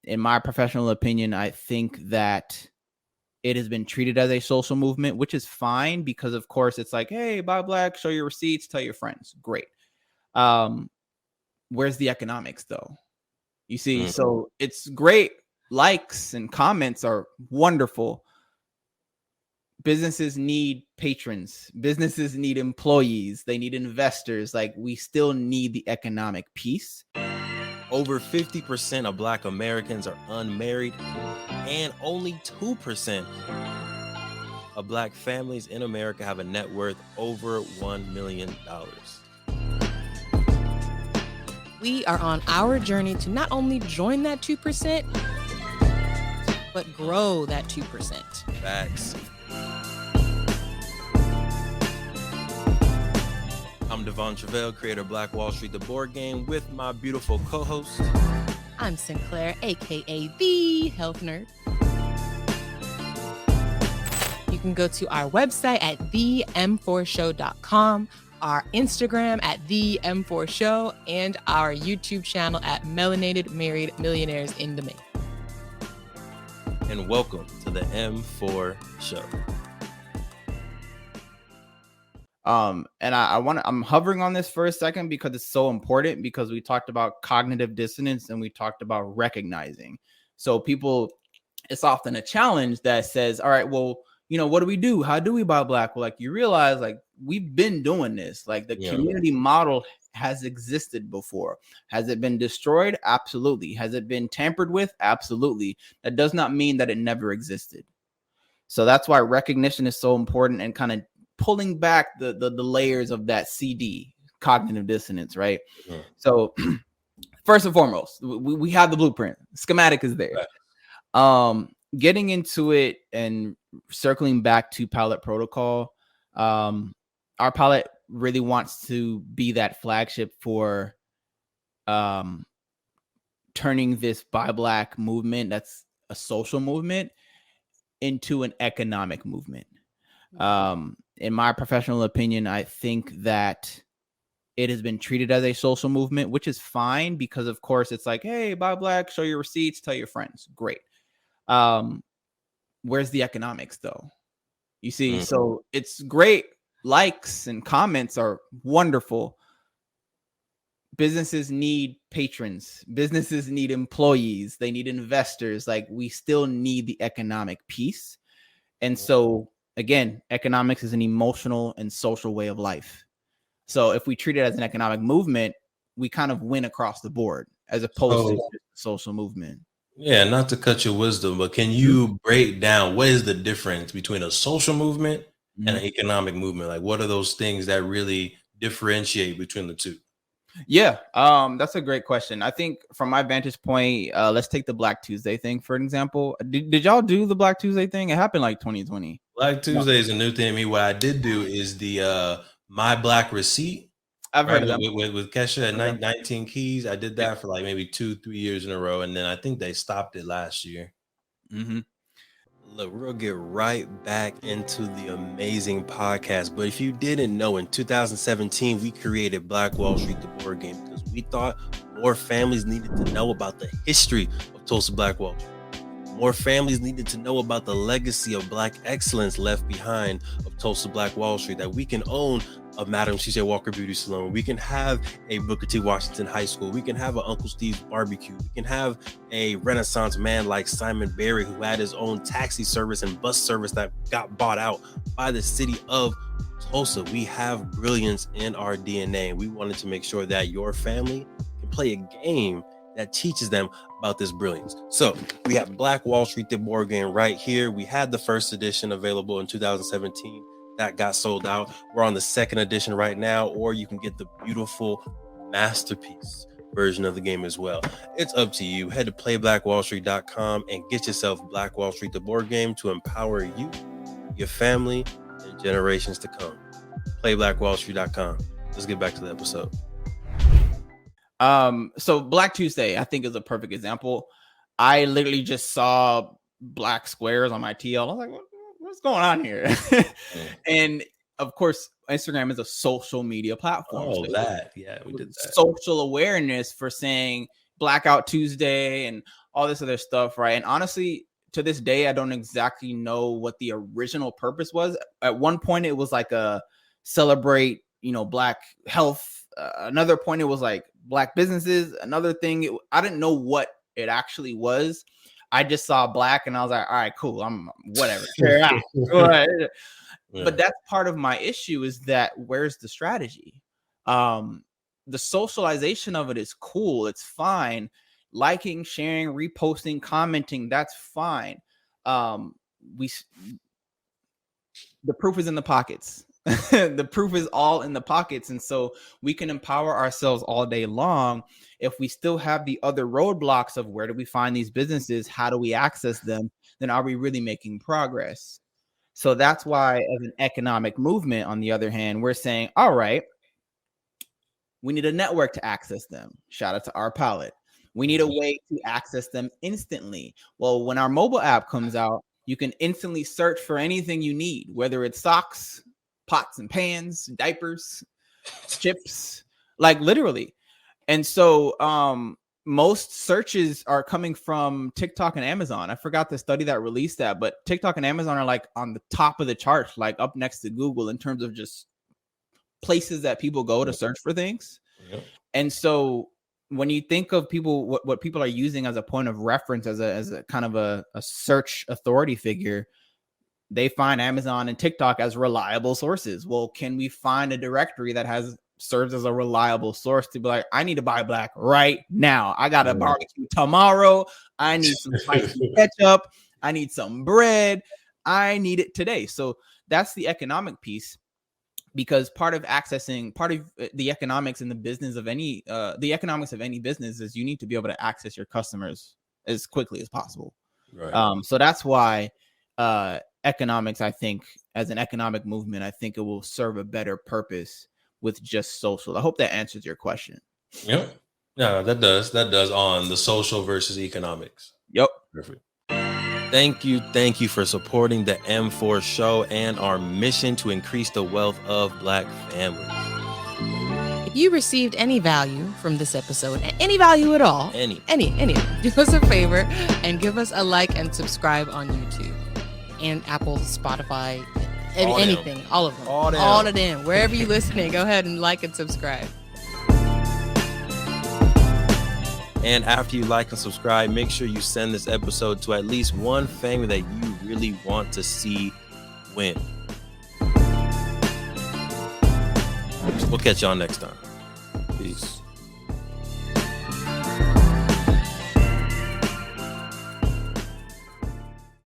In my professional opinion, I think that it has been treated as a social movement, which is fine because, of course, it's like, hey, buy black, show your receipts, tell your friends. Great. Where's the economics, though? You see, so it's great. Likes and comments are wonderful. Businesses need patrons. Businesses need employees. They need investors. Like, we still need the economic piece. Over 50% of Black Americans are unmarried, and only 2% of Black families in America have a net worth over $1 million. We are on our journey to not only join that 2%, but grow that 2%. Facts. I'm Devon Truvel, creator of Black Wall Street, the board game, with my beautiful co-host. I'm Sinclair, aka the Health Nerd. You can go to our website at them4show.com, our Instagram at them4show, and our YouTube channel at Melanated Married Millionaires in the Making. And welcome to the M4 Show. And I'm hovering on this for a second because it's so important, because we talked about cognitive dissonance and we talked about recognizing. So people, it's often a challenge that says, all right, well, what do we do? How do we buy black? Well, like, you realize, like, we've been doing this. Like, the community model has existed before. Has it been destroyed? Absolutely. Has it been tampered with? Absolutely. That does not mean that it never existed. So that's why recognition is so important, and kind of pulling back the layers of that CD, cognitive dissonance, right? Mm-hmm. So first and foremost, we have the blueprint. Schematic is there. Right. Getting into it and circling back to Palate Protocol, our Palate really wants to be that flagship for turning this Buy Black movement, that's a social movement, into an economic movement. In my professional opinion, I think that it has been treated as a social movement, which is fine because, of course, it's like, hey, buy black, show your receipts, tell your friends. Great. Where's the economics, though? You see, so it's great. Likes and comments are wonderful. Businesses need patrons. Businesses need employees. They need investors. Like, we still need the economic piece. And so, again, economics is an emotional and social way of life. So if we treat it as an economic movement, we kind of win across the board, as opposed to just a social movement. Yeah, not to cut your wisdom, but can you break down what is the difference between a social movement and an economic movement? Like, what are those things that really differentiate between the two? Yeah, that's a great question. I think from my vantage point, let's take the Black Tuesday thing for an example. Did y'all do the Black Tuesday thing? It happened like 2020. Black Tuesday is a new thing to me. What I did do is the My Black Receipt. I've heard of that with Kesha at 19 Keys. I did that for like maybe 2-3 years in a row, and then I think they stopped it last year. Look, we're gonna get right back into the amazing podcast. But if you didn't know, in 2017 we created Black Wall Street, the board game, because we thought more families needed to know about the history of Tulsa Black Wall Street. More families needed to know about the legacy of Black excellence left behind of Tulsa Black Wall Street, that we can own a Madam C.J. Walker Beauty Salon. We can have a Booker T. Washington High School. We can have an Uncle Steve's Barbecue. We can have a Renaissance man like Simon Berry, who had his own taxi service and bus service that got bought out by the city of Tulsa. We have brilliance in our DNA. We wanted to make sure that your family can play a game that teaches them about this brilliance. So we have Black Wall Street, the board game, right here. We had the first edition available in 2017. That got sold out. We're on the second edition right now, or you can get the beautiful masterpiece version of the game as well. It's up to you. Head to playblackwallstreet.com and get yourself Black Wall Street, the board game, to empower you, your family, and generations to come. Playblackwallstreet.com. Let's get back to the episode. So Black Tuesday, I think, is a perfect example. I literally just saw black squares on my TL. I was like, what's going on here? And of course, Instagram is a social media platform. Oh, so that. Yeah, we did that. Social awareness for saying, Blackout Tuesday and all this other stuff, right? And honestly, to this day, I don't exactly know what the original purpose was. At one point, it was like a celebrate, Black health. Another point, it was like Black businesses. Another thing, I didn't know what it actually was. I just saw Black and I was like, all right, cool. I'm whatever. But that's part of my issue is that where's the strategy? The socialization of it is cool. It's fine. Liking, sharing, reposting, commenting, that's fine. The proof is in the pockets. The proof is all in the pockets. And so we can empower ourselves all day long. If we still have the other roadblocks of where do we find these businesses? How do we access them? Then are we really making progress? So that's why as an economic movement, on the other hand, we're saying, all right, we need a network to access them. Shout out to Our Palate. We need a way to access them instantly. Well, when our mobile app comes out, you can instantly search for anything you need, whether it's socks, pots and pans, diapers, chips, like literally. And so most searches are coming from TikTok and Amazon. I forgot the study that released that, but TikTok and Amazon are like on the top of the charts, like up next to Google in terms of just places that people go to search for things. Yep. And so when you think of people, what people are using as a point of reference, as a kind of a search authority figure, they find Amazon and TikTok as reliable sources. Well, can we find a directory that serves as a reliable source to be like, I need to buy Black right now. I got a barbecue tomorrow. I need some spicy ketchup. I need some bread. I need it today. So that's the economic piece. Because part of the economics in the business of the economics of any business is you need to be able to access your customers as quickly as possible. Right. So that's why economics, I think, as an economic movement, I think it will serve a better purpose with just social. I hope that answers your question. Yep. Yeah, that does on the social versus economics. Yep. Perfect. Thank you for supporting the M4 show and our mission to increase the wealth of Black families. If you received any value from this episode, any value at all, any, do us a favor and give us a like and subscribe on YouTube and Apple, Spotify, anything, all of them, all of them, wherever you're listening, go ahead and like and subscribe. And after you like and subscribe, make sure you send this episode to at least one family that you really want to see win. We'll catch y'all next time. Peace.